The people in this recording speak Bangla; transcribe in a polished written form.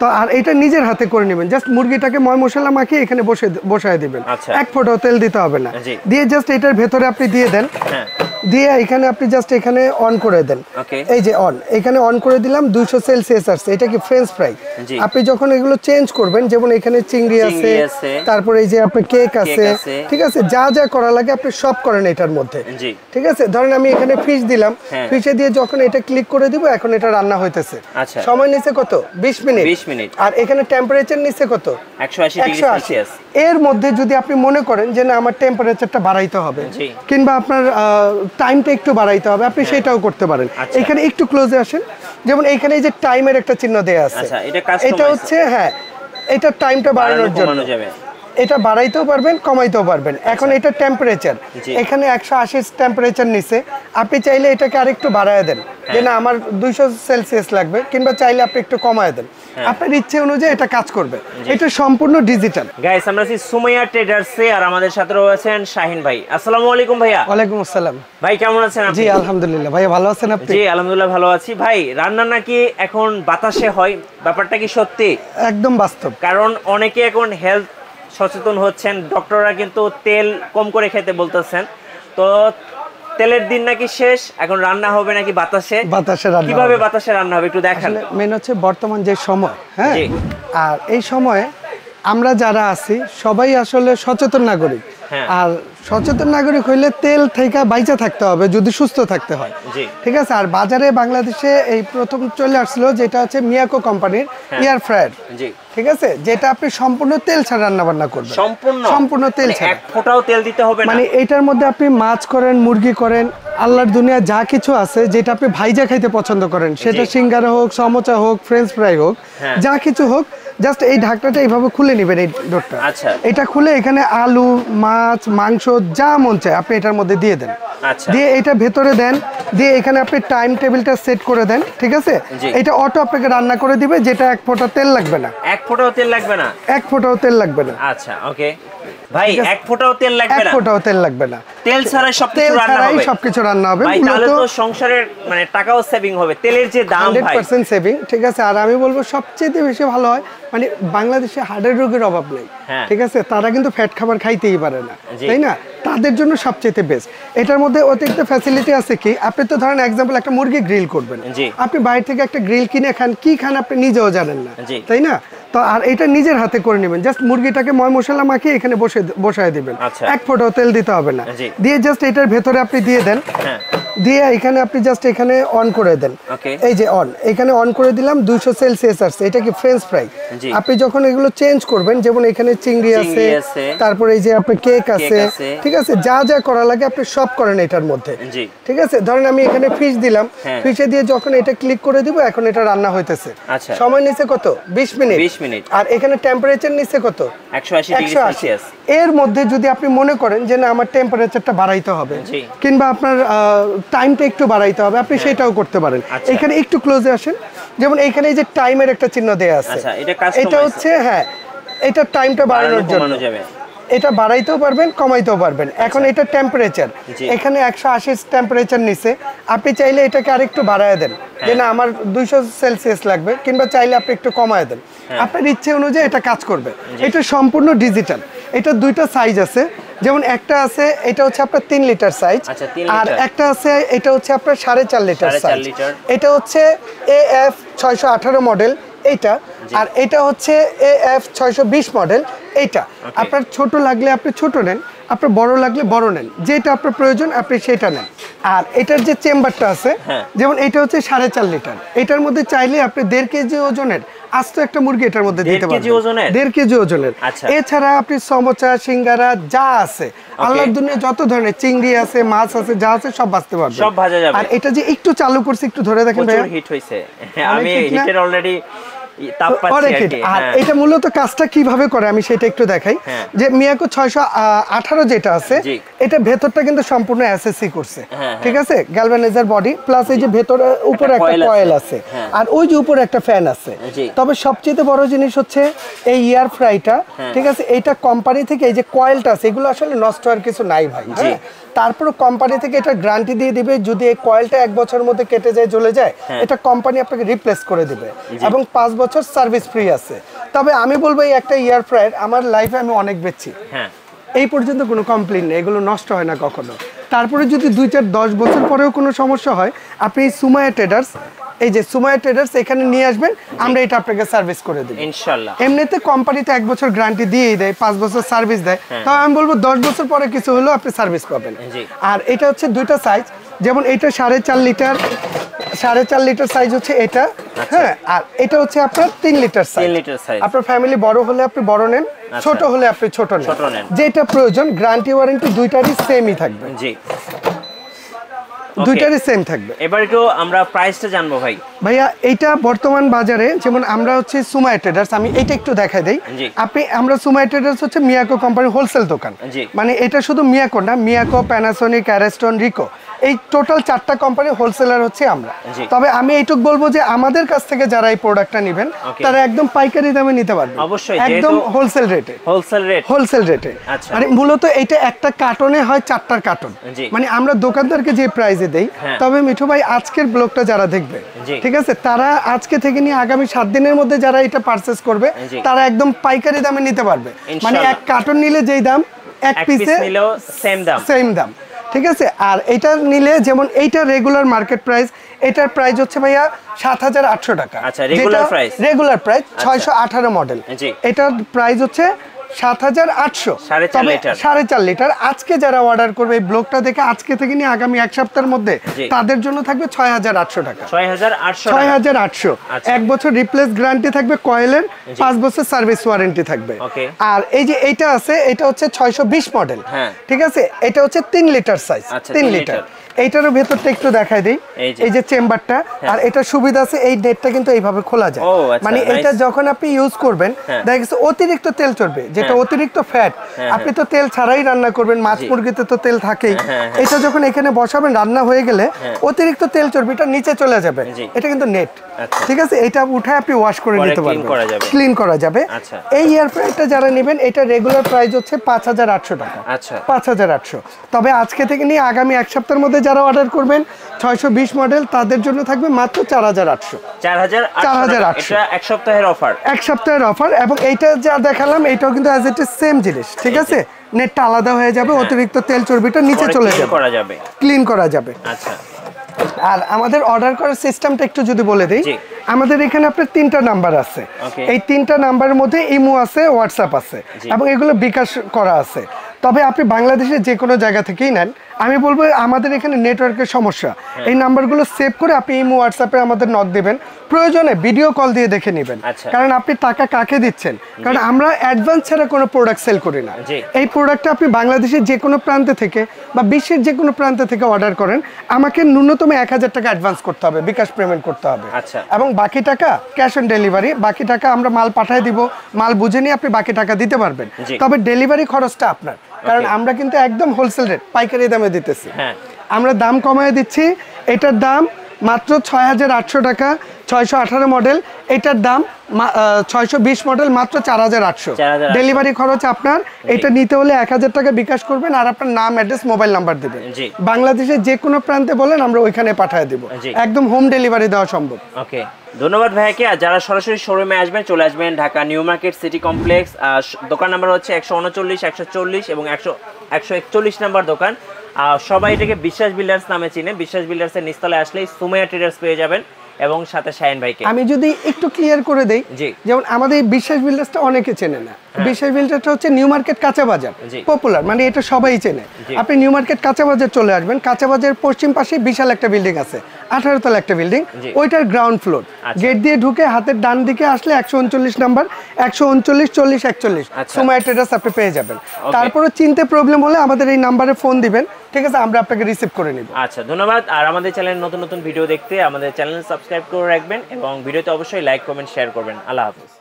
তো আর এটা নিজের হাতে করে নেবেন। জাস্ট মুরগিটাকে ময় মশলা মাখিয়ে এখানে বসায় দিবেন। এক ফোঁটাও তেল দিতে হবে না। দিয়ে জাস্ট এটার ভেতরে আপনি দিয়ে দেন। দিয়ে এখানে আপনি জাস্ট এখানে অন করে দেন। এই যে অন, এখানে অন করে দিলাম। 200 সেলসিয়াস আসছে। এটা কি ফ্রেঞ্চ ফ্রাই। আপনি যখন এগুলো চেঞ্জ করবেন, যেমন এখানে চিংড়ি আছে, তারপরে এই যে আপনার কেক আছে, ঠিক আছে, যা যা করা লাগে আপনি সব করেন এটার মধ্যে। ঠিক আছে, ধরেন আমি এখানে ফিশ দিলাম, ফিশে দিয়ে যখন এটা ক্লিক করে দিব, এখন এটা রান্না হইতেছে। সময় নিচ্ছে কত? 20 মিনিট। আর এখানে টেম্পারেচার নিচ্ছে কত? 180। এর মধ্যে যদি আপনি মনে করেন যে না আমার টেম্পারেচারটা বাড়াইতে হবে, কিংবা আপনার টাইমটা একটু বাড়াইতে হবে, আপনি সেটাও করতে পারেন। এখানে একটু ক্লোজে আসেন। যেমন এইখানে এই যে টাইমের একটা চিহ্ন দেয়া আছে, এটা হচ্ছে এটা টাইমটা বাড়ানোর জন্য। এটা বাড়াইতেও পারবেন, কমাইতেও পারবেন। এখন এটা টেম্পারেচার, এখানে 180 টেম্পারেচার নিচে। আপনি চাইলে এটাকে আরেকটু বাড়ায় দেন, যে না আমার 200 সেলসিয়াস লাগবে, কিংবা চাইলে আপনি একটু কমায় দেন। আপনার ইচ্ছে অনুযায়ী এটা কাজ করবে। এটা সম্পূর্ণ ডিজিটাল। গাইস, আমরা আছি সুমাইয়া ট্রেডার্সে, আর আমাদের সাথে রয়েছেন শাহিন ভাই। আসসালামু আলাইকুম ভাইয়া। ওয়ালাইকুম আসসালাম ভাই, কেমন আছেন আপনি? জি আলহামদুলিল্লাহ। ভাই ভালো আছেন আপনি? জি আলহামদুলিল্লাহ ভালো আছি। ভাই, রান্না নাকি এখন বাতাসে হয়, ব্যাপারটা কি সত্যি? একদম বাস্তব। কারণ অনেকে এখন হেলথ সচেতন হচ্ছেন, ডক্টররা কিন্তু তেল কম করে খেতে বলতেছেন। তো তেলের দিন নাকি শেষ, এখন রান্না হবে নাকি বাতাসে। কিভাবে বাতাসে রান্না হবে একটু দেখান। মেন হচ্ছে বর্তমান যে সময়, আর এই সময়ে আমরা যারা আছি সবাই আসলে সচেতন নাগরিক। আর সচেতন নাগরিক হইলে তেল থেকে বাইচা থাকতে হবে যদি সুস্থ থাকতে হয়। ঠিক আছে। আর বাজারে বাংলাদেশে এই প্রথম চলে আসলো যেটা হচ্ছে মিয়াকো কোম্পানির এয়ার ফ্রায়ার। ঠিক আছে, যেটা আপনি সম্পূর্ণ তেল ছাড়া রান্না বান্না করবেন। সম্পূর্ণ তেল ছাড়া, এক ফোঁটাও তেল দিতে হবে না। মানে এটার মধ্যে আপনি মাছ করেন, মুরগি করেন, আল্লাহর দুনিয়া যা কিছু আছে যেটা আপনি ভাইজা খাইতে পছন্দ করেন, সেটা সিঙ্গারা হোক, সমোচা হোক, ফ্রেঞ্চ ফ্রাই হোক, যা কিছু হোক, জাস্ট এই ঢাকনাটা এইভাবে খুলে নেবেন। এই ডোরটা এটা খুলে এখানে আলু, মাছ, মাংস যা মন চায় আপনি এটার মধ্যে দিয়ে দেন। দিয়ে এটা ভেতরে দেন, দিয়ে এখানে আপনি টাইম টেবিলটা সেট করে দেন। ঠিক আছে, এটা অটো আপনাকে রান্না করে দিবে, যেটা এক ফোঁটা তেল লাগবে না। এক ফোঁটাও তেল লাগবে না? এক ফোঁটাও তেল লাগবে না। আচ্ছা, ওকে ভাই, এক ফোঁটাও তেল লাগবে না? এক ফোঁটাও তেল লাগবে না। তেল ছাড়াই সবকিছু রান্না হবে। ভাই তাহলে তো সংসারের মানে টাকাও সেভিং হবে। তেলের যে দাম ভাই 100% সেভিং। ঠিক আছে। আর আমি বলবো সবচেয়ে বেশি ভালো হয়, মানে বাংলাদেশে হার্টের রোগের অভাব নেই। ঠিক আছে, তারা কিন্তু ফ্যাট খাবার খাইতেই পারে না, তাই না? তাদের জন্য সবচেয়ে বেস্ট। এটার মধ্যে অতিরিক্ত ফ্যাসিলিটি আছে কি, আপনি তো ধরেন এক্সাম্পল একটা মুরগি গ্রিল করবেন, আপনি বাইরে থেকে একটা গ্রিল কিনে খান, কি খান আপনি নিজেও জানেন না, তাই না? তো আর এটা নিজের হাতে করে নেবেন। জাস্ট মুরগিটাকে ময় মশলা মাখিয়ে এখানে বসায় দিবেন। এক ফোঁটাও তেল দিতে হবে না। দিয়ে জাস্ট এটার ভেতরে আপনি দিয়ে দেন। দিয়ে এখানে আপনি জাস্ট এখানে অন করে দেন। এই যে অন, এখানে অন করে দিলাম। 200 সেলসিয়াস আসছে। এটা কি ফ্রেঞ্চ ফ্রাই। আপনি যখন এগুলো চেঞ্জ করবেন, যেমন এখানে চিংড়ি আছে, তারপরে এই যে আপনার কেক আছে, ঠিক আছে, যা যা করা লাগে আপনি সব করেন এটার মধ্যে। ঠিক আছে, ধরেন আমি এখানে ফিশ দিলাম, ফিশে দিয়ে যখন এটা ক্লিক করে দিব, এখন এটা রান্না হইতেছে। সময় নিচ্ছে কত? 20 মিনিট। আর এখানে টেম্পারেচার নিচ্ছে কত? 180। এর মধ্যে যদি আপনি মনে করেন যে না আমার টেম্পারেচারটা বাড়াইতে হবে, কিংবা আপনার টাইমটা একটু বাড়াইতে হবে, আপনি সেটাও করতে পারেন। এখানে একটু ক্লোজে আসেন। যেমন এইখানে এই যে টাইমের একটা চিহ্ন দেয়া আছে, এটা হচ্ছে এটা টাইমটা বাড়ানোর জন্য। এটা বাড়াইতেও পারবেন, কমাইতেও পারবেন। এখন এটা টেম্পারেচার, এখানে 180 টেম্পারেচার নিচে। আপনি চাইলে এটাকে আরেকটু বাড়ায় দেন, যে না আমার 200 সেলসিয়াস লাগবে, কিংবা চাইলে আপনি একটু কমায় দেন। আপনার ইচ্ছে অনুযায়ী এটা কাজ করবে। এটা সম্পূর্ণ ডিজিটাল। এটা দুইটা সাইজ আছে। যেমন একটা আছে, এটা হচ্ছে আপনার 3 লিটার সাইজ, আর একটা আছে এটা হচ্ছে আপনার 4.5 লিটার সাইজ। এটা হচ্ছে AF 618 মডেল এইটা, আর এটা হচ্ছে AF 620 মডেল এইটা। আপনার ছোট লাগলে আপনি ছোট নেন, আপনার বড় লাগলে বড় নেন, যেটা আপনার প্রয়োজন আপনি সেটা নেন। আর এটার যে চেম্বারটা আছে, যেমন এটা হচ্ছে 4.5 লিটার। এটার মধ্যে চাইলে আপনি 1.5 কেজি ওজনের আস্ত একটা মুরগি এটার মধ্যে দিতে পারবেন। 1.5 কেজি ওজনের। এছাড়া আপনি সমোচা, সিঙ্গারা যা আছে, আল্লাহর দুনিয়া যত ধরনের চিংড়ি আছে, মাছ আছে, যা আছে সব ভাজতে পারবেন, সব ভাজা যাবে। আর এটা যে একটু চালু করছে, একটু ধরে দেখেন ভাই, হিট হইছে। আমি হিটের অলরেডি তাপ পাচ্ছি আর কি। আর এটা মূলত কাজটা কিভাবে করে আমি সেটা একটু দেখাই। যে মিয়াকো 618 যেটা আছে, এটা ভেতরটা কিন্তু সম্পূর্ণ এসএসসি করছে, ঠিক আছে, গ্যালভানাইজার বডি প্লাস এই যে ভেতরে উপরে একটা কয়েল আছে আর ওই যে উপরে একটা ফ্যান আছে। তবে সবচেয়ে বড় জিনিস হচ্ছে এই এয়ার ফ্রাইটা, ঠিক আছে, এইটা কোম্পানি থেকে এই যে কয়েলটা আছে এগুলো আসলে নষ্ট হওয়ার কিছু নাই ভাই। তারপরে কোম্পানি থেকে এটা গ্যারান্টি দিয়ে দিবে, যদি এই কয়েলটা 1 বছরের মধ্যে কেটে যায় জ্বলে যায় এটা কোম্পানি আপনাকে রিপ্লেস করে দিবে এবং 5 বছর সার্ভিস ফ্রি আছে। তবে আমি বলবো এই একটা এয়ার ফ্রায়ার আমার লাইফে আমি অনেক বেচছি, এই পর্যন্ত কোনো কমপ্লেইন নেই, এগুলো নষ্ট হয় না কখনো। তারপরে যদি 2-4-10 বছর পরেও কোনো সমস্যা হয় আপনি সুমাইয়া ট্রেডার্স, এই যে সুমাইয়া ট্রেডার্স এখানে নিয়ে আসবেন, আমরা এটা আপনাকে সার্ভিস করে দেব ইনশাআল্লাহ। এমনিতে কোম্পানিতে 1 বছর গ্যারান্টি দিয়েই দেয়, 5 বছর সার্ভিস দেয়, তাও আমি বলবো 10 বছর পরে কিছু হলেও আপনি সার্ভিস পাবেন। আর এটা হচ্ছে দুইটা সাইজ, যেমন এটা 4.5 লিটার, 4.5 লিটার সাইজ হচ্ছে এটা, হ্যাঁ, আর এটা হচ্ছে আপনার 3 লিটার সাইজ। আপনার ফ্যামিলি বড় হলে আপনি বড় নেন, ছোট হলে আপনি ছোট নেন, যেটা প্রয়োজন। গ্যারান্টি ওয়ারেন্টি দুইটারই সেমই থাকবে, জি দুইটারই সেম থাকবে। এবার একটু আমরা প্রাইসটা জানবো ভাই। ভাইয়া এইটা বর্তমান বাজারে যেমন আমরা হচ্ছে সুমাইয়া ট্রেডার্স, আমি এটা একটু দেখাই দেই। আমরা সুমাইয়া ট্রেডার্স হচ্ছে মিয়াকো কোম্পানির হোলসেল দোকান, মানে এটা শুধু মিয়াকো না, মিয়াকো, প্যানাসোনিক, অ্যারেস্টন, রিকো, এই টোটাল 4টা কোম্পানি হোলসেলার হচ্ছে আমরা। তবে আমি এইটুকু বলবো যে আমাদের কাছ থেকে যারা এই প্রোডাক্টটা নেবেন তারা একদম পাইকারি দামে নিতে পারবে, অবশ্যই একদম হোলসেল রেটে। হোলসেল রেটে মানে মূলত এটা একটা কার্টনে হয় 4টার কার্টন, মানে আমরা দোকানদারকে যে প্রাইসে দেই। তবে মিঠু ভাই আজকের ব্লগটা যারা দেখবে, ঠিক আছে, তারা আজকে থেকে নিয়ে আগামী 7 দিনের মধ্যে যারা এটা পারচেজ করবে তারা একদম পাইকারি দামে নিতে পারবে, মানে এক কার্টন নিলে যেই দাম এক পিসে নিলেও সেম দাম, ঠিক আছে। আর এটা নিলে যেমন এইটা রেগুলার মার্কেট প্রাইস, এটার প্রাইস হচ্ছে ভাইয়া 7,800 টাকা। আচ্ছা, রেগুলার প্রাইস 618 মডেল, এটার প্রাইস হচ্ছে 7,800, 4.5 লিটার। আজকে যারা অর্ডার করবে এই ব্লগটা দেখে আজকে থেকে নিয়ে আগামী 1 সপ্তাহের মধ্যে তাদের জন্য থাকবে 6,800 টাকা। 6,800 1 বছর রিপ্লেস গ্যারান্টি থাকবে কয়েলের, 5 বছর সার্ভিস ওয়ারেন্টি থাকবে। আর এই যে এইটা আছে এটা হচ্ছে 620 মডেল, ঠিক আছে, এটা হচ্ছে 3 লিটার সাইজ, 3 লিটার। এইটারও ভেতরটা একটু দেখাই দেই, এই যে চেম্বারটা, আর এটা সুবিধা আছে এই নেটটা কিন্তু এইভাবে খোলা যায়, মানে এটা যখন আপনি ইউজ করবেন দেখা গেছে অতিরিক্ত তেল চড়বে, যেটা অতিরিক্ত ফ্যাট, আপনি তো তেল ছাড়াই রান্না করবেন, মাছ মুরগিতে তো তেল থাকেই, এটা যখন এখানে বসাবেন রান্না হয়ে গেলে অতিরিক্ত তেল চর্বি এটা নিচে চলে যাবে, এটা কিন্তু নেট, ঠিক আছে, এটা উঠায় আপনি ওয়াশ করে নিতে পারবেন, ক্লিন করা যাবে। এই এয়ার ফ্রায়ারটা যারা নেবেন এটা রেগুলার প্রাইস হচ্ছে 5,800 টাকা, 5,800। তবে আজকে থেকে নিয়ে আগামী 1 সপ্তাহের মধ্যে যারা অর্ডার করবেন 620 মডেল তাদের জন্য থাকবে মাত্র 4,800, 4,800। এটা 1 সপ্তাহের অফার, 1 সপ্তাহের অফার। এবং এইটা যা দেখালাম এটাও কিন্তু অ্যাজ ইট ইজ সেম জিনিস, ঠিক আছে, নেটটা আলাদা হয়ে যাবে, অতিরিক্ত তেল চর্বিটা নিচে চলে যাবে, ক্লিন করা যাবে। আচ্ছা, আর আমাদের অর্ডার করার সিস্টেমটা একটু যদি বলে দিই, আমাদের এখানে আপনার 3টা নাম্বার আছে, এই 3টা নাম্বারের মধ্যে ইমো আছে, হোয়াটসঅ্যাপ আছে এবং এগুলো বিকাশ করা আছে। তবে আপনি বাংলাদেশের যে কোনো জায়গা থেকেই নেন, আমি বলবো আমাদের এখানে নেটওয়ার্কের সমস্যা, এই নাম্বারগুলো সেভ করে আপনি ইমো, হোয়াটসঅ্যাপে আমাদের নক দিবেন, প্রয়োজনে ভিডিও কল দিয়ে দেখে নেবেন, কারণ আপনি টাকা কাকে দিচ্ছেন, কারণ আমরা অ্যাডভান্স ছাড়া কোনো প্রোডাক্ট সেল করি না। এই প্রোডাক্টটা আপনি বাংলাদেশের যে কোনো প্রান্তে থেকে বা বিশ্বের যে কোনো প্রান্ত থেকে অর্ডার করেন, আমাকে ন্যূনতম 1,000 টাকা অ্যাডভান্স করতে হবে, বিকাশ পেমেন্ট করতে হবে, এবং বাকি টাকা ক্যাশ অন ডেলিভারি, বাকি টাকা আমরা মাল পাঠিয়ে দিব, মাল বুঝে নিয়ে আপনি বাকি টাকা দিতে পারবেন। তবে ডেলিভারি খরচটা আপনার, কারণ আমরা কিন্তু একদম হোলসেল রেট পাইকারি দামে দিতেছি, আমরা দাম কমায় দিচ্ছি। এটার দাম মাত্র 6,800 টাকা, 618 মডেল, এটার দাম 620 মডেল মাত্র 4,800। ডেলিভারি খরচ আপনার, এটা নিতে হলে 1,000 টাকা বিকাশ করবেন আর আপনার নাম, অ্যাড্রেস, মোবাইল নাম্বার দিবেন। বাংলাদেশের যে কোনো প্রান্তে বলেন আমরা ওইখানে পাঠিয়ে দেব, একদম হোম ডেলিভারি দেওয়া সম্ভব। ওকে, ধন্যবাদ ভাইকে। আর যারা সরাসরি শোরুমে আসবেন চলে আসবেন Dhaka new market city complex, দোকান নাম্বার হচ্ছে 139, 140 এবং 141 নাম্বার দোকান। সবাই এটাকে বিশ্বাস বিল্ডার্স নামে চিনে, বিশ্বাস বিল্ডার্সের নিচতলায় আসলেই সুমাইয়া ট্রেডার্স পেয়ে যাবেন এবং সাথে শাহিন ভাইকে। আমি যদি একটু ক্লিয়ার করে দেই, যেমন আমাদের এই বিশ্বাস বিল্ডার্সটা অনেকে চেনে না, বিশ্বাস বিল্ডার্সটা হচ্ছে নিউ মার্কেট কাঁচা বাজার, পপুলার, মানে এটা সবাই চেনে। আপনি নিউ মার্কেট কাঁচা বাজার চলে আসবেন, কাঁচা বাজারের পশ্চিম পাশে বিশাল একটা বিল্ডিং আছে, 18 তলা একটা বিল্ডিং, ওইটার গ্রাউন্ড ফ্লোর, গেট দিয়ে ঢুকে হাতের ডান দিকে আসলে 139 নাম্বার, 139 40 41 সুমাইয়া ট্রেডার্স আপনি পেয়ে যাবেন। তারপরে চিনতে প্রবলেম হলে আমাদের এই নাম্বারে ফোন দিবেন, ঠিক আছে, আমরা আপনাকে রিসিভ করে নিব। আচ্ছা, ধন্যবাদ। আর আমাদের চ্যানেলের নতুন নতুন ভিডিও দেখতে আমাদের চ্যানেল সাবস্ক্রাইব করে রাখবেন এবং ভিডিওতে অবশ্যই লাইক, কমেন্ট, শেয়ার করবেন। আল্লাহ হাফেজ।